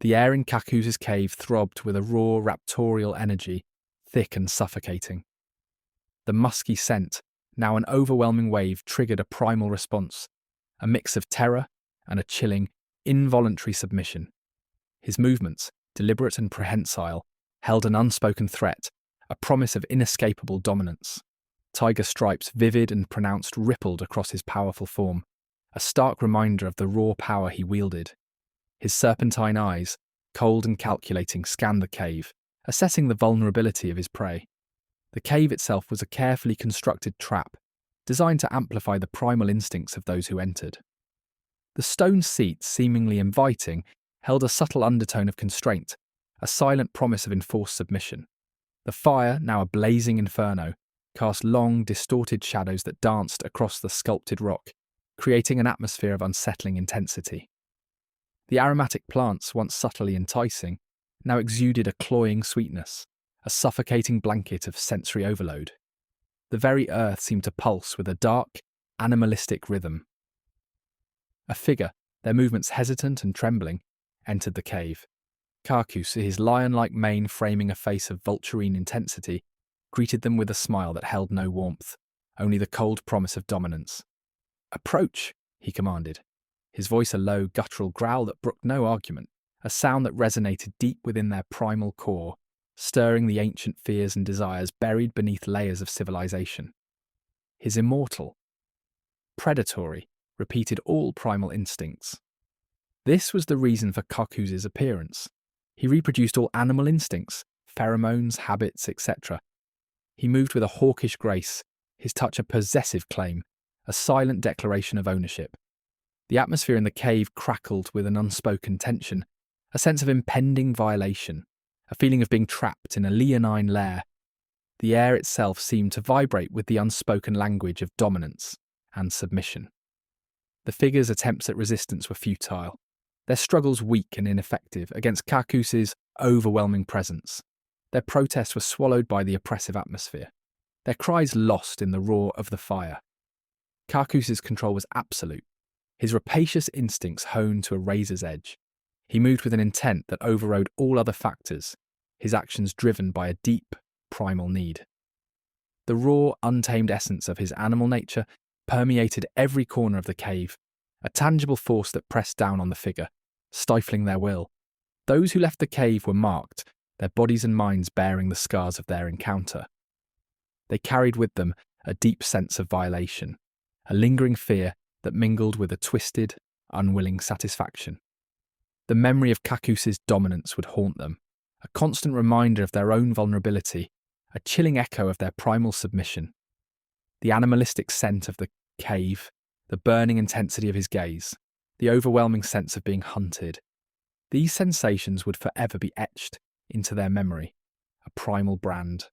The air in Kakus's cave throbbed with a raw raptorial energy, thick and suffocating. The musky scent, now an overwhelming wave, triggered a primal response, a mix of terror and a chilling, involuntary submission. His movements, deliberate and prehensile, held an unspoken threat, a promise of inescapable dominance. Tiger stripes, vivid and pronounced, rippled across his powerful form, a stark reminder of the raw power he wielded. His serpentine eyes, cold and calculating, scanned the cave, assessing the vulnerability of his prey. The cave itself was a carefully constructed trap, designed to amplify the primal instincts of those who entered. The stone seat, seemingly inviting, held a subtle undertone of constraint, a silent promise of enforced submission. The fire, now a blazing inferno, cast long, distorted shadows that danced across the sculpted rock, creating an atmosphere of unsettling intensity. The aromatic plants, once subtly enticing, now exuded a cloying sweetness, a suffocating blanket of sensory overload. The very earth seemed to pulse with a dark, animalistic rhythm. A figure, their movements hesitant and trembling, entered the cave. Kakus, his lion-like mane framing a face of vulturine intensity, greeted them with a smile that held no warmth, only the cold promise of dominance. "Approach," he commanded, his voice a low, guttural growl that brooked no argument, a sound that resonated deep within their primal core, stirring the ancient fears and desires buried beneath layers of civilization. His immortal, predatory, repeated all primal instincts. This was the reason for Kakus's appearance. He reproduced all animal instincts, pheromones, habits, etc. He moved with a hawkish grace, his touch a possessive claim, a silent declaration of ownership. The atmosphere in the cave crackled with an unspoken tension, a sense of impending violation, a feeling of being trapped in a leonine lair. The air itself seemed to vibrate with the unspoken language of dominance and submission. The figure's attempts at resistance were futile, their struggles weak and ineffective against Kakus's overwhelming presence. Their protests were swallowed by the oppressive atmosphere, their cries lost in the roar of the fire. Kakus's control was absolute, his rapacious instincts honed to a razor's edge. He moved with an intent that overrode all other factors, his actions driven by a deep, primal need. The raw, untamed essence of his animal nature permeated every corner of the cave, a tangible force that pressed down on the figure, stifling their will. Those who left the cave were marked, their bodies and minds bearing the scars of their encounter. They carried with them a deep sense of violation, a lingering fear that mingled with a twisted, unwilling satisfaction. The memory of Kakus's dominance would haunt them, a constant reminder of their own vulnerability, a chilling echo of their primal submission. The animalistic scent of the cave, the burning intensity of his gaze, the overwhelming sense of being hunted. These sensations would forever be etched into their memory, a primal brand.